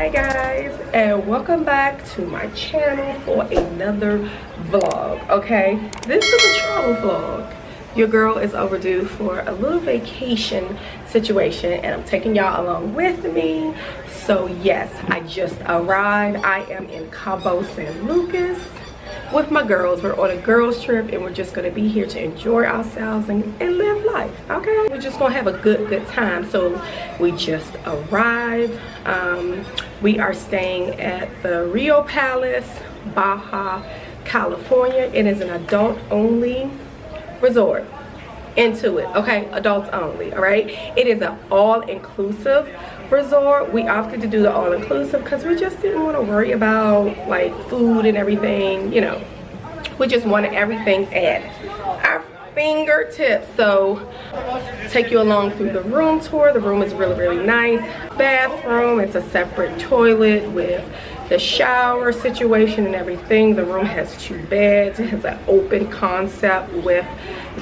Hi guys, and welcome back to my channel for another vlog. Okay, this is a travel vlog. Your girl is overdue for a little vacation situation, and I'm taking y'all along with me. So yes, I just arrived. I am in Cabo San Lucas with my girls. We're on a girls trip, and we're just gonna be here to enjoy ourselves and live life. Okay, we're just gonna have a good time. So we just arrived. We are staying at the Rio Palace, Baja, California. It is an adult only resort. Into it, okay, adults only. All right, it is an all-inclusive resort. We opted to do the all-inclusive because we just didn't want to worry about like food and everything, you know. We just wanted everything at our fingertips. So take you along through the room tour. The room is really nice. Bathroom, it's a separate toilet with the shower situation and everything. The room has 2 beds. It has an open concept with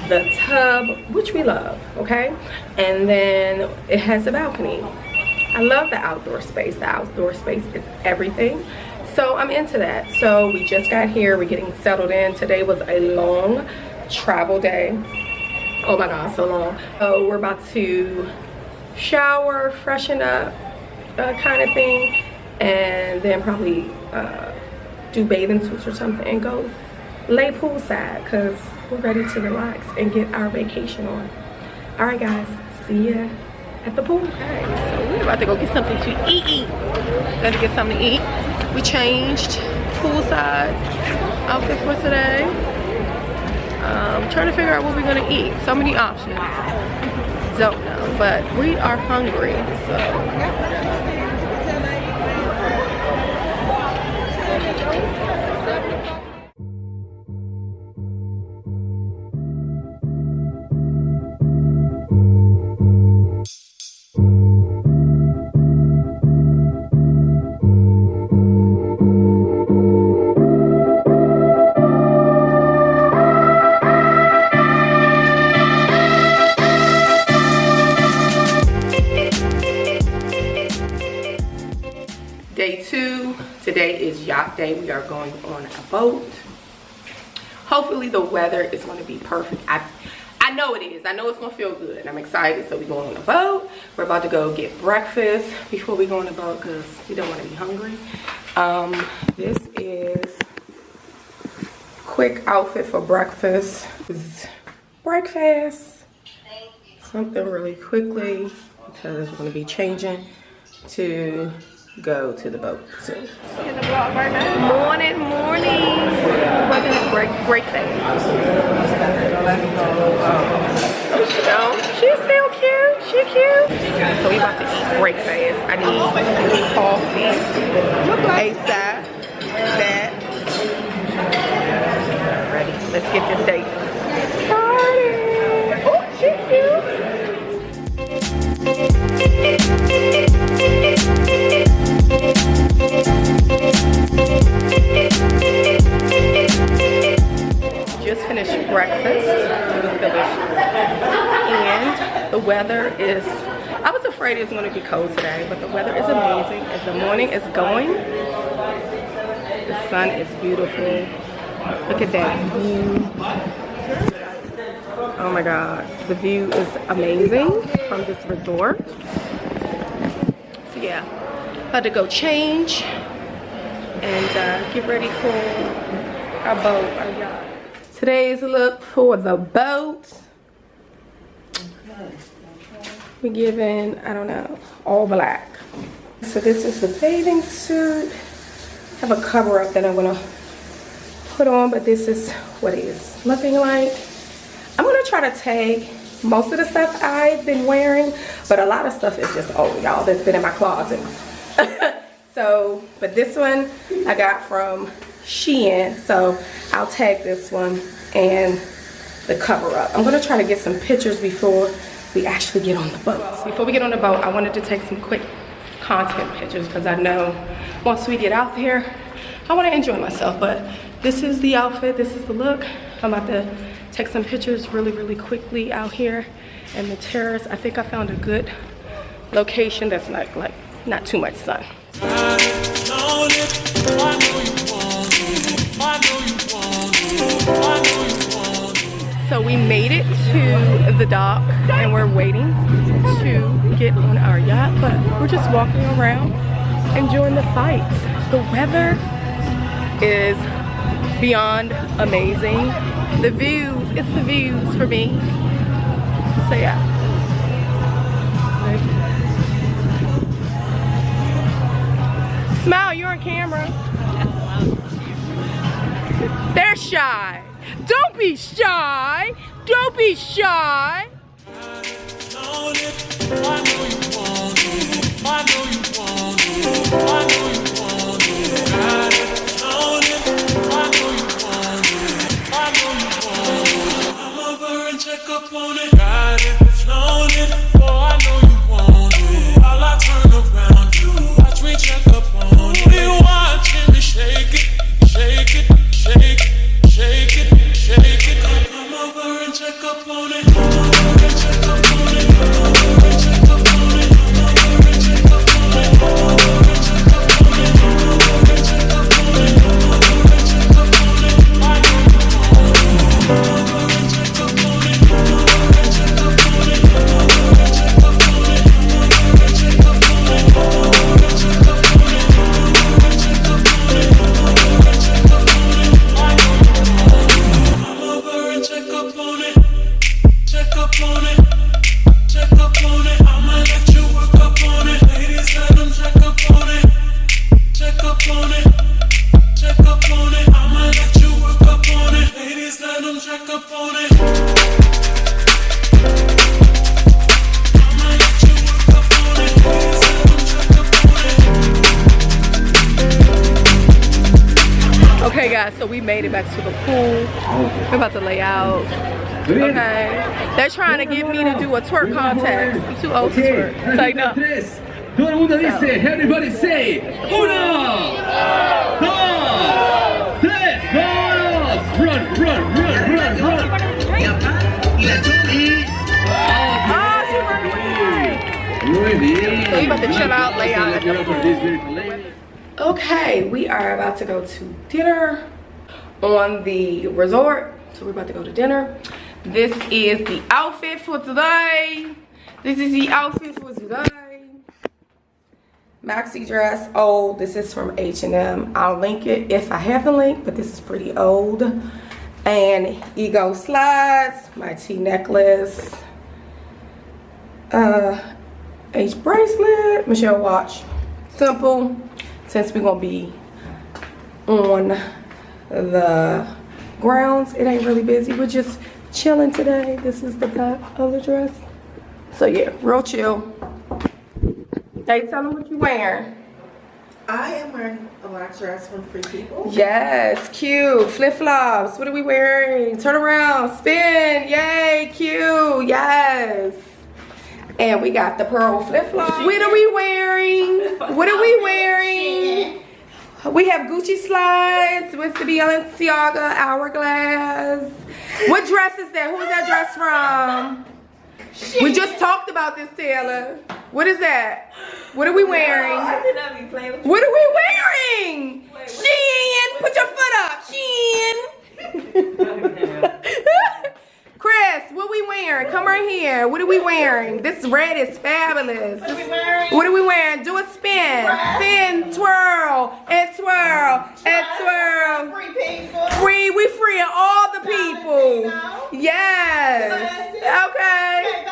the tub, which we love, okay? And then it has a balcony. I love the outdoor space. The outdoor space is everything. So I'm into that. So we just got here. We're getting settled in. Today was a long travel day. Oh my God, so long. So we're about to shower, freshen up, kind of thing, and then probably do bathing suits or something and go lay poolside because we're ready to relax and get our vacation on. All right guys, see ya at the pool. Okay, so we're about to go get something to eat. Gotta get something to eat. We changed poolside outfit for today. Trying to figure out what we're gonna eat. So many options. Don't know, but we are hungry, so. Day 2, today is yacht day. We are going on a boat. Hopefully the weather is going to be perfect. I know it is. I know it's going to feel good. I'm excited. So we're going on a boat. We're about to go get breakfast before we go on the boat because we don't want to be hungry. This is quick outfit for breakfast. Breakfast. Something really quickly because we're going to be changing to go to the boat soon. So. In the vlog right now. Morning. Wasn't it great thing? She's still cute. She cute. So we about to eat breakfast. I need coffee, ASAP, that. Ready? Let's get this date started. Oh, she's cute. Just finished breakfast. It was delicious. And the weather is, I was afraid it was going to be cold today, but the weather is amazing. As the morning is going, the sun is beautiful. Look at that view. Oh my God, the view is amazing from this resort. So yeah, about to go change and get ready for our boat, our yacht. Today's look for the boat. We're giving, I don't know, all black. So this is the bathing suit. I have a cover up that I'm gonna put on, but this is what it is looking like. I'm gonna try to take most of the stuff I've been wearing, but a lot of stuff is just old, y'all, that's been in my closet. So, but this one I got from Shein, so I'll tag this one and the cover up. I'm gonna try to get some pictures before we actually get on the boat. Before we get on the boat, I wanted to take some quick content pictures because I know once we get out there, I want to enjoy myself. But this is the outfit, this is the look. I'm about to take some pictures really quickly out here in the terrace. I think I found a good location that's not too much sun. So we made it to the dock and we're waiting to get on our yacht, but we're just walking around enjoying the sights. The weather is beyond amazing. The views, it's the views for me. So yeah. Smile, you're on camera. They're shy. Don't be shy. Don't be shy. Okay guys, so we made it back to the pool. We're about to lay out. Okay. They're trying to get me to do a twerk contest. I'm too old to twerk. It's like no. Todo el mundo dice, everybody say, 1, 2, 3, vamos! Run, run, run, run, run! Muy bien. So we about to chill out, lay out at the pool. Okay, we are about to go to dinner on the resort. So we're about to go to dinner. This is the outfit for today. This is the outfit for today. Maxi dress, old. This is from H&M. I'll link it if I have the link, but this is pretty old. And ego slides, my T necklace, H bracelet, Michelle watch. Simple. Since we're gonna be on the grounds, it ain't really busy. We're just chilling today. This is the back of the dress. So yeah, real chill. Hey, tell them what you wearing. I am wearing a black dress from Free People. Yes, cute. Flip flops. What are we wearing? Turn around, spin. Yay, cute. Yes. And we got the pearl flip flops. What are we wearing? What are we wearing? We have Gucci slides with the Balenciaga hourglass. What dress is that? Who is that dress from? We just talked about this, Taylor. What is that? What are we wearing? What are we wearing? Shein, put your foot up. Shein. Chris, what we wearing? Come right here. What are we wearing? This red is fabulous. What are we wearing? Do a spin. Spin, twirl, and twirl, and twirl. Free people. Free, we freeing all the people. Yes. Okay.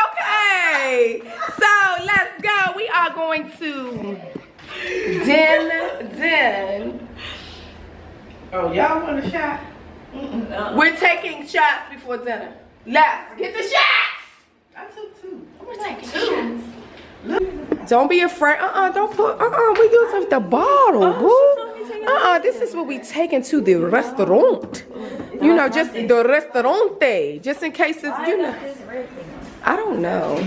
Okay. So let's go. We are going to din. Oh, y'all want a shot? We're taking shots before dinner. Let's get the shots. I took 2. We're taking shots. Don't be afraid. Don't put. We using the bottle, boo. This is what we taking to the restaurant. You know, just the restaurante, just in case it's, you know. I don't know.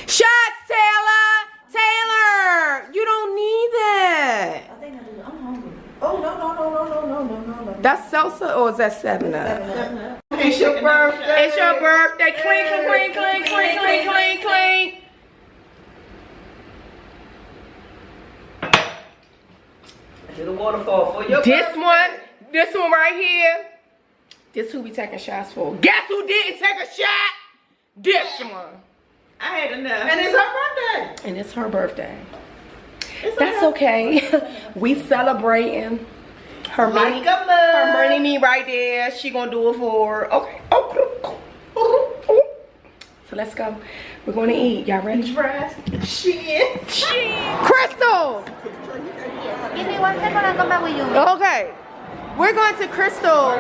Shots, Taylor. Taylor, you don't need that. Oh, no. That's salsa or is that 7-Up? It's your birthday. It's your birthday. Clink, clink, clink, clink, clink, clink, clink. waterfall for your This birthday. one right here. This who we taking shots for. Guess who didn't take a shot? This one. I had enough. And it's her birthday. And it's her birthday. It's That's her okay. We celebrating. Her money, Like a mug. her money me right there. She gonna do it for her. Okay. So let's go. We're gonna eat. Y'all ready? Dress. Shit. Crystal. Give me 1 second, I'll come back with you. Okay. We're going to Crystal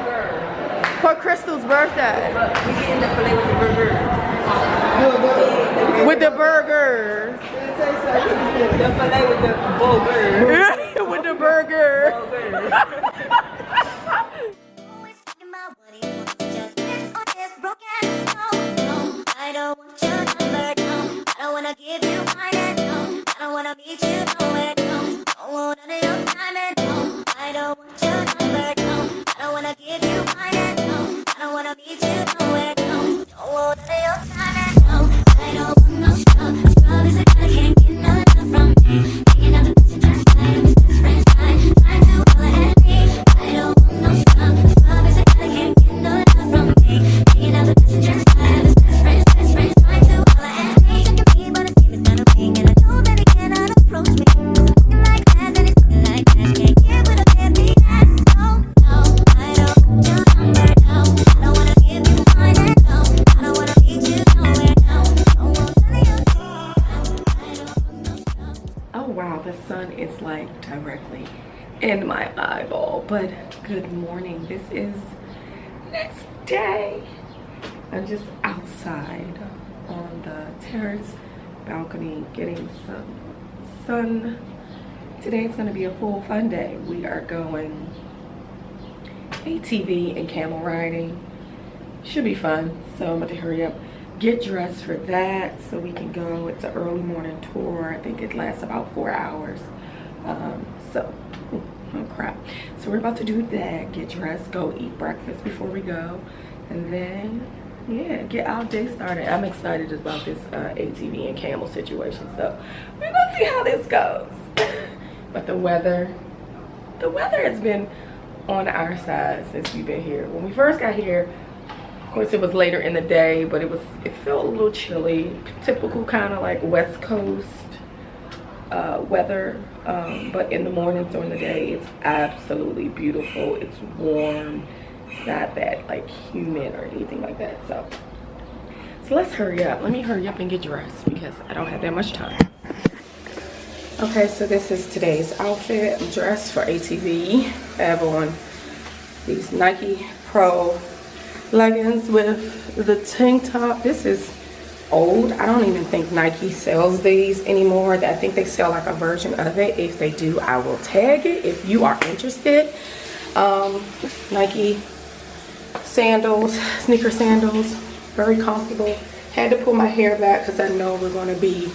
for Crystal's birthday. We getting the filet with the burger. With the burger. The filet with the burger. With the burger. Always talking about what he wants, just this on this broken soul. No, I don't want your number, no. I don't wanna give you mine, no. I don't wanna meet you nowhere, no. Don't want none of your time, no. I don't want your number, no. I don't wanna give you mine, no. I don't wanna meet you nowhere, no. Don't want none of your time, no. I don't want no scrub. Scrub is a guy that can't get none from me. Taking out the bitch and just slide with his friends, trying to holler at me. I don't want no scrub. Scrub is a guy that can't get none from me. Taking out the bitch and just slide with his friends, trying to holler at me. Looking at me, but his name is kind of weak, and I know that he cannot approach me. He's looking like that, and he's looking like that. Can't get with a baby ass. No, no, I don't want your number, no. I don't wanna give you mine, no. I don't wanna meet you nowhere, no. Don't want none of your Oh wow, the sun is like directly in my eyeball. But good morning. This is next day. I'm just outside on the terrace balcony getting some sun. Today's gonna be a full fun day. We are going ATV and camel riding. Should be fun. So I'm going to hurry up, get dressed for that so we can go. It's an early morning tour. I think it lasts about 4 hours. Oh crap. So we're about to do that, get dressed, go eat breakfast before we go, and then yeah, get our day started. I'm excited about this ATV and camel situation. So we're gonna see how this goes. But the weather has been on our side since we've been here. When we first got here, of course it was later in the day, but it felt a little chilly, typical kind of like West Coast weather. But in the mornings during the day, it's absolutely beautiful. It's warm. It's not that like humid or anything like that. So let's hurry up. Let me hurry up and get dressed because I don't have that much time. Okay, so this is today's outfit. I'm dressed for ATV. I have on these Nike Pro leggings with the tank top. This is old. I don't even think Nike sells these anymore. I think they sell like a version of it. If they do, I will tag it if you are interested. Nike sandals, sneaker sandals, very comfortable. Had to pull my hair back because I know we're going to be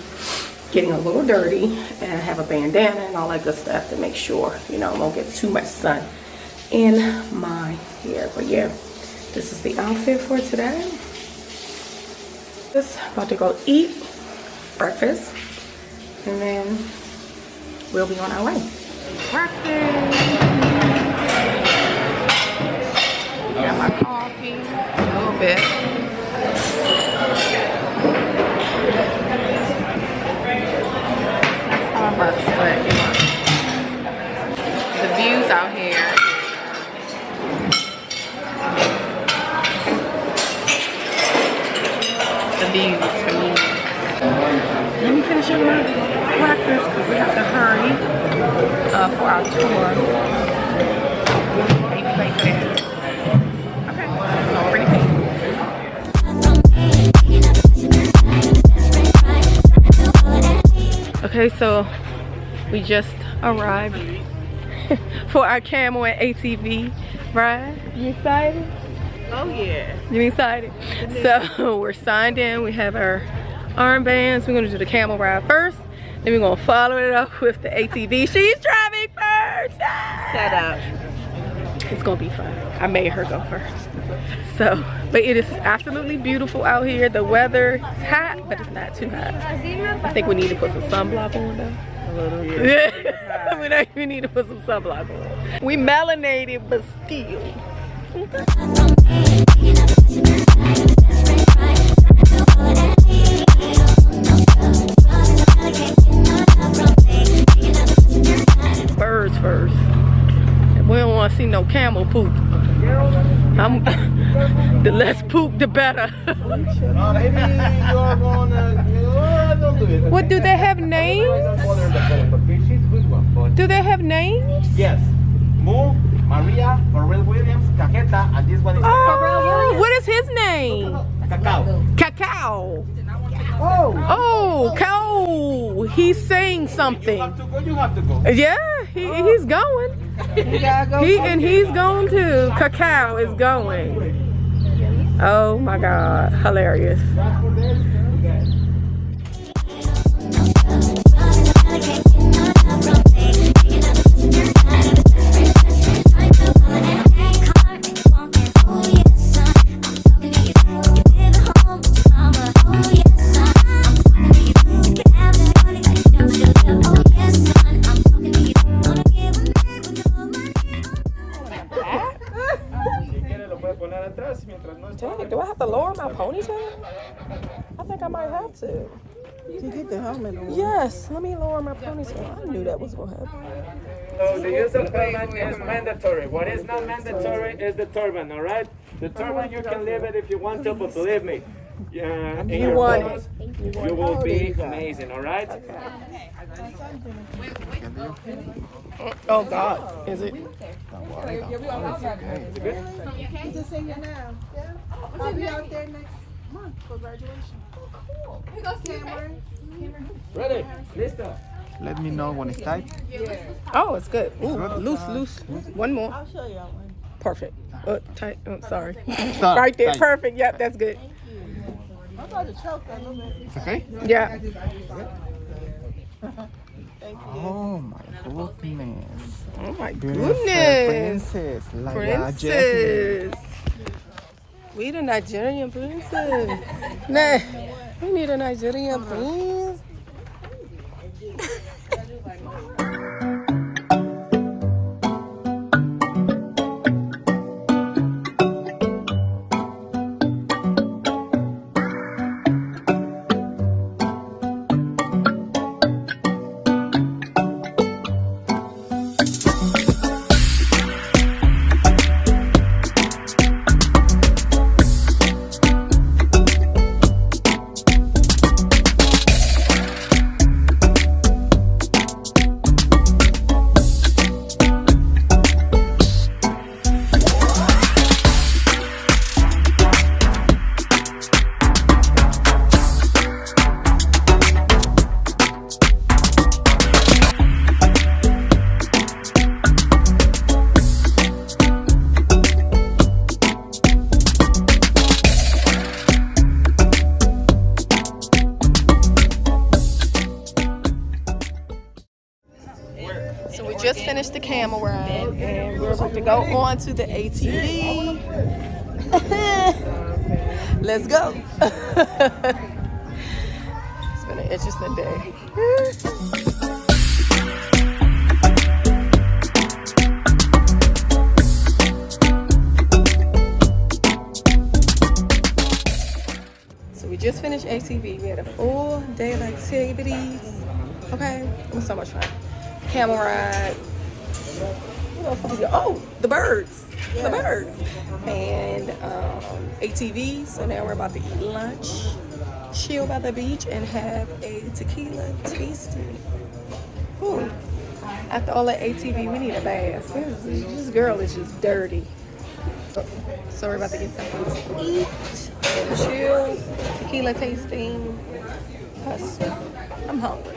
getting a little dirty, and I have a bandana and all that good stuff to make sure, you know, I won't get too much sun in my hair. But yeah, this is the outfit for today. Just about to go eat breakfast, and then we'll be on our way. Breakfast. Got my coffee, a little bit. Starbucks, but you know, the views out here. The views for me. Let me finish up my breakfast because we have to hurry for our tour. Maybe like that. Okay, so already paid. Okay, so we just arrived for our camel and ATV ride. You excited? Oh yeah. You excited? So we're signed in. We have our armbands. We're gonna do the camel ride first. Then we're gonna follow it up with the ATV. She's driving first. Shut up. It's gonna be fun. I made her go first. So, but it is absolutely beautiful out here. The weather is hot, but it's not too hot. I think we need to put some sunblock on though. a little. Yeah. We don't even need to put some sunblock on. We melanated, but still. Birds first. We don't want to see no camel poop. The less poop, the better. What, do they have names? Do they have names? Yes. Moo, Maria, Pharrell Williams, Cajeta, and this one is Oh, what is his name? Cacao. Cacao. Oh, cow. He's saying something. You have to go, you have to go. Yeah, he's going. He's going too. Cacao is going. Oh my God, hilarious. Dang, do I have to lower my ponytail? I think I might have to. You get the helmet on. Yes, let me lower my ponytail. I knew that was going to happen. So the use of helmet is mandatory. What is not mandatory is the turban, all right? The turban, you can leave it if you want to, but believe me, in your want photos, you will be amazing, all right? Oh God, is it? He's just saying now. Yeah. I'll be out there next month for graduation. Cool. Here goes Cameron. Ready? Listo. Let me know when it's tight. Oh, it's good. Ooh, loose. One more. I'll show y'all one. Perfect. Tight. Oh, sorry. Stop. Right there. Tight. Perfect. Yep, that's good. I'm about to choke a little bit. It's okay? Yeah. Oh my goodness. Oh my Beautiful goodness. Princess. Like Jasmine. Princess. We the Nigerian princess. Nah, we need a Nigerian prince. So we just finished the Camel ride and we're about to go on to the ATV. Let's go. It's been an interesting day. So we just finished ATV. We had a full day of activities. Okay, it was so much fun. Camel ride. What else did we do? Oh, the birds. Yeah. The birds. And ATV. So now we're about to eat lunch, chill by the beach, and have a tequila tasting. Ooh. After all that ATV, we need a bath. This girl is just dirty. So we're about to get something to eat and chill, tequila tasting. Plus, I'm hungry.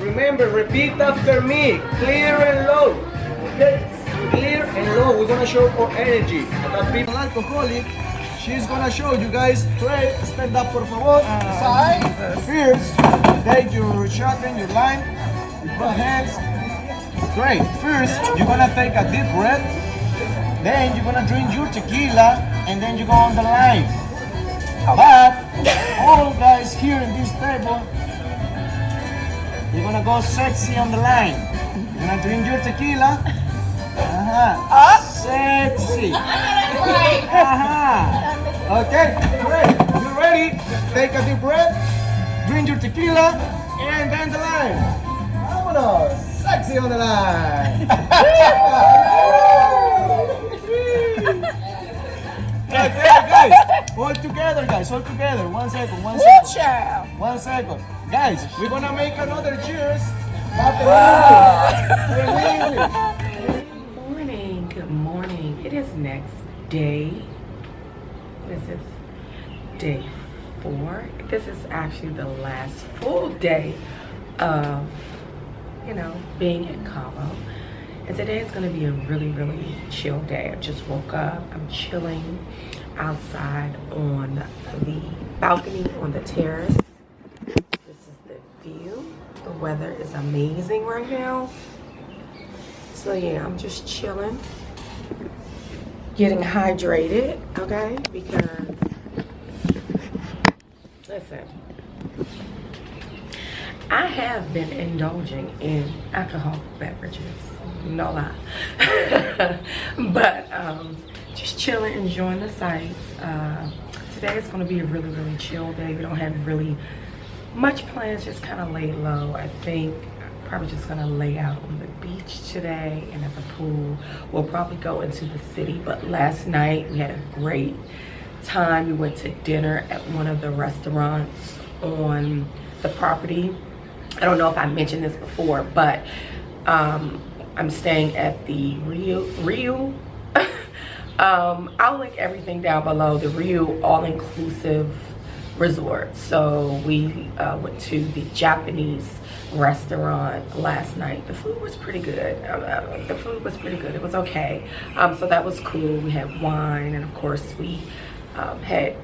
Remember, repeat after me. Clear and low. Okay? clear and low. We're gonna show our energy. That people alcoholic, she's gonna show you guys. Try stand up, por favor. Side. First, take your shot and your line. Both hands. Great. First, you're gonna take a deep breath. Then you're gonna drink your tequila, and then you go on the line. But all guys here in this table, you're gonna go sexy on the line. You're gonna drink your tequila. Sexy. Okay, great. You ready? Take a deep breath. Drink your tequila, and then the line. Vámonos. Sexy on the line. Okay, guys, all together, guys, all together. 1 second, 1 second. 1 second. Guys, we're gonna make another cheers. Good morning. It is next day. What is this? Day 4. This is actually the last full day of, you know, being in Cabo. And today is going to be a really, really chill day. I just woke up. I'm chilling outside on the balcony on the terrace. This is the view. The weather is amazing right now. So yeah, I'm just chilling, getting hydrated, okay? Because, listen, I have been indulging in alcoholic beverages. No lie. But just chilling, enjoying the sights. Today is going to be a really, really chill day. We don't have really much plans, just kind of lay low. I think probably just going to lay out on the beach today and at the pool. We'll probably go into the city, but last night we had a great time. We went to dinner at one of the restaurants on the property. I don't know if I mentioned this before, but I'm staying at the Rive. I'll link everything down below. The Rive all-inclusive resort. So we went to the Japanese restaurant last night. The food was pretty good. The food was pretty good. It was okay. So that was cool. We had wine, and of course we had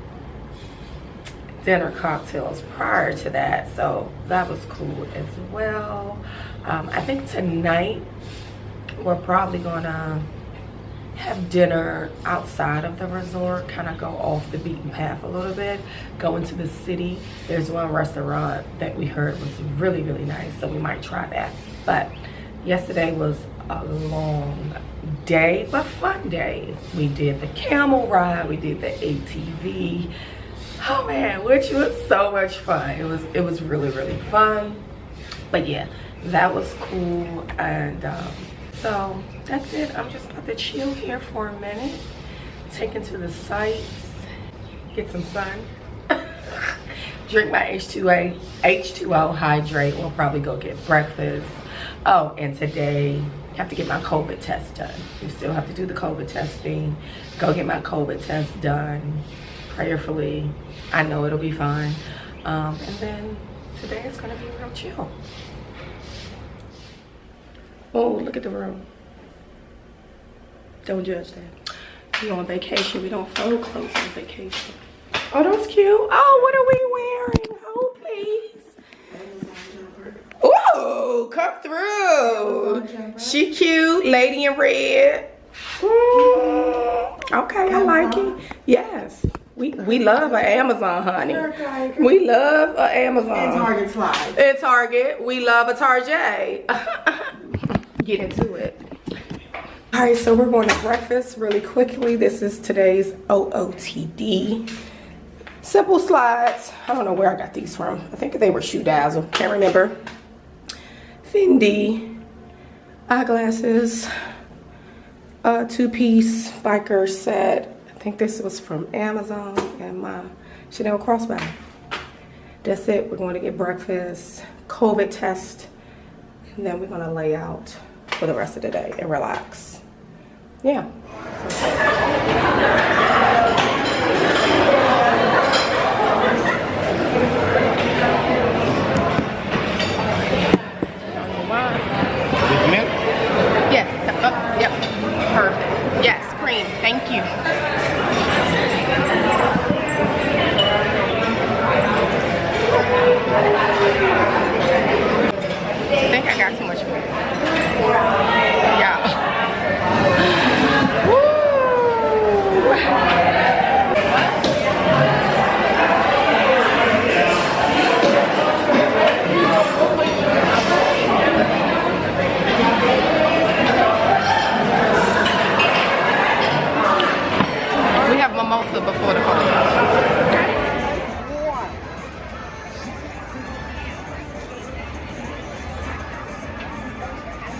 dinner cocktails prior to that, so that was cool as well. I think tonight we're probably gonna have dinner outside of the resort, kind of go off the beaten path a little bit, go into the city. There's one restaurant that we heard was really, really nice, so we might try that. But yesterday was a long day, but fun day. We did the Camel ride, we did the ATV. Oh man, which was so much fun. It was really, really fun. But yeah, that was cool. And so that's it. I'm just about to chill here for a minute, take into the sights, get some sun, drink my H2O, hydrate. We'll probably go get breakfast. Oh, and today I have to get my COVID test done. We still have to do the COVID testing. Go get my COVID test done. Prayerfully, I know it'll be fine. And then today is gonna be real chill. Oh, look at the room. Don't judge that. We on vacation. We don't fold clothes on vacation. Oh, that's cute. Oh, what are we wearing? Oh, please. Ooh, come through. She cute, lady in red. Okay, I like it. Yes. We love an Amazon, honey. We love an Amazon. And Target slide. And Target. We love a Target. Get into it. All right, so we're going to breakfast really quickly. This is today's OOTD. Simple slides. I don't know where I got these from. I think they were Shoe Dazzle. Can't remember. Fendi. Eyeglasses. Two-piece biker set. I think this was from Amazon, and my Chanel crossbody. That's it. We're going to get breakfast, COVID test, and then we're going to lay out for the rest of the day and relax. Yeah. Yes. Yep.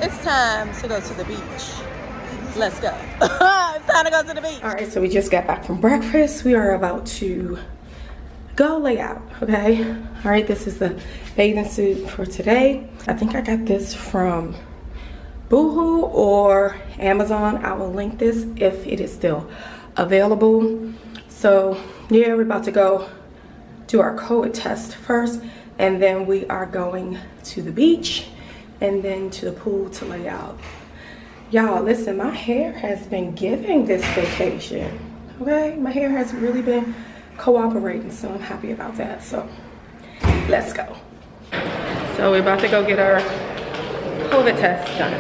It's time to go to the beach. Let's go. It's time to go to the beach. All right, so we just got back from breakfast. We are about to go lay out, okay? All right, this is the bathing suit for today. I think I got this from Boohoo or Amazon. I will link this if it is still available. So yeah, we're about to go do our COVID test first, and then we are going to the beach and then to the pool to lay out. Y'all, listen, my hair has been giving this vacation, okay? My hair has really been cooperating, so I'm happy about that. So let's go. So we're about to go get our COVID test done.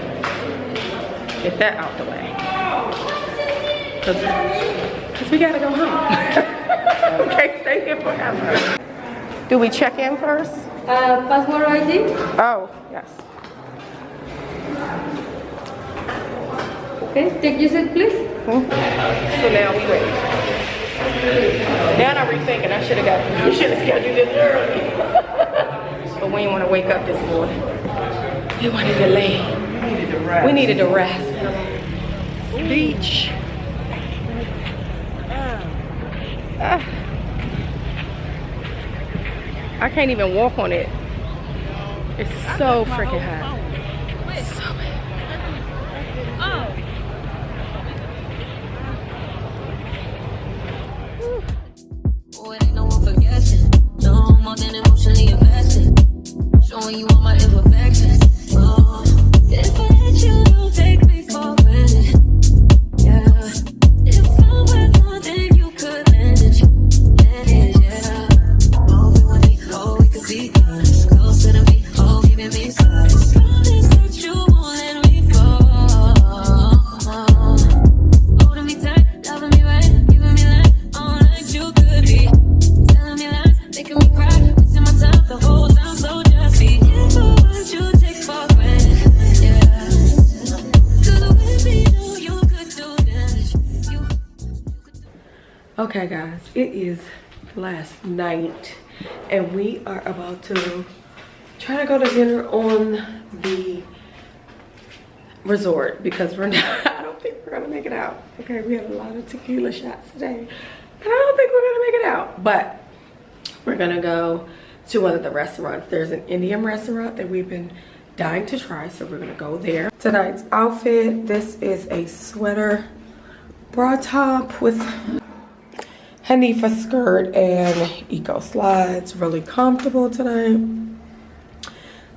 Get that out the way. Cause we gotta go home. We can't stay here forever. Do we check in first? Passport ID? Oh, yes. Okay, take your seat, please. So now we ready. Now I'm rethinking. I should have scheduled this early. But we didn't want to wake up this morning. We wanted to lay. We needed to rest. Beach. I can't even walk on it. It's so freaking hot. So bad. Oh, it ain't no one for guessing. No more than emotionally invested. Showing you all my imperfections. Oh, if I let you, don't take me for granted. Yeah. If I were more than you could manage. Yeah. Oh, we want me, oh, we could be honest. Closer to me, oh, giving me signs. Promise that you won't let me fall. Holding me tight, loving me right, giving me life, all like you could be. Telling me lies, making me cry, wasting my time the whole time, so just be. If I want you, take for granted, yeah. 'Cause with me, know you could do damage. You could do. Okay guys, it is last night and we are about to try to go to dinner on the resort because we're not, I don't think we're gonna make it out. Okay, we had a lot of tequila shots today and I don't think we're gonna make it out, but we're gonna go to one of the restaurants. There's an Indian restaurant that we've been dying to try, so we're gonna go there. Tonight's outfit, this is a sweater bra top with Hanifa skirt and eco slides. Really comfortable tonight.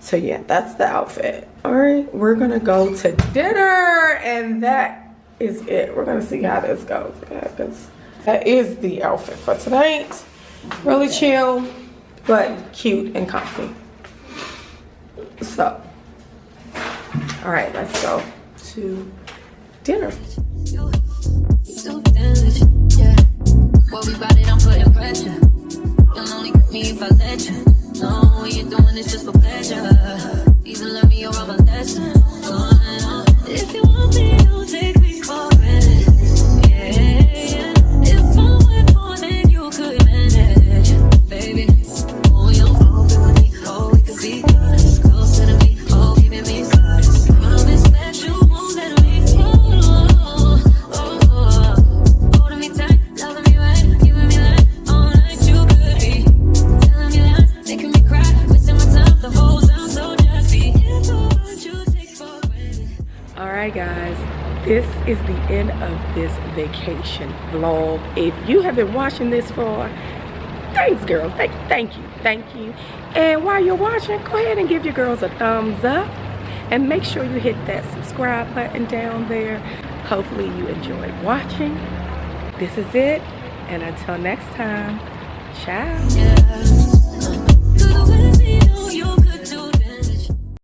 So yeah, that's the outfit. All right, we're gonna go to dinner and that is it. We're gonna see how this goes, because that is the outfit for tonight. Really chill, but cute and comfy. So, all right, let's go to dinner. So damaged, yeah. Well, we brought it on for your pressure. You'll only get me if I let you. No, you're doing this just for pleasure. Even learn me your own lesson. If you want me, don't take me for granted. Yeah. If I went more than you could manage, baby. Oh, you're open with me. Oh, we could be honest. Closer to me. Oh, giving me signs. Promise that you won't let me fall. Holding me tight, loving me right, giving me life, all like you could be. Telling me lies, making me cry, wasting my time the whole time, so just be. If I want you, take for granted. All right guys, this is the end of this vacation vlog. If you have been watching this for, thanks girls, thank you. And while you're watching, go ahead and give your girls a thumbs up and make sure you hit that subscribe button down there. Hopefully you enjoyed watching. This is it, and until next time, ciao. Yeah.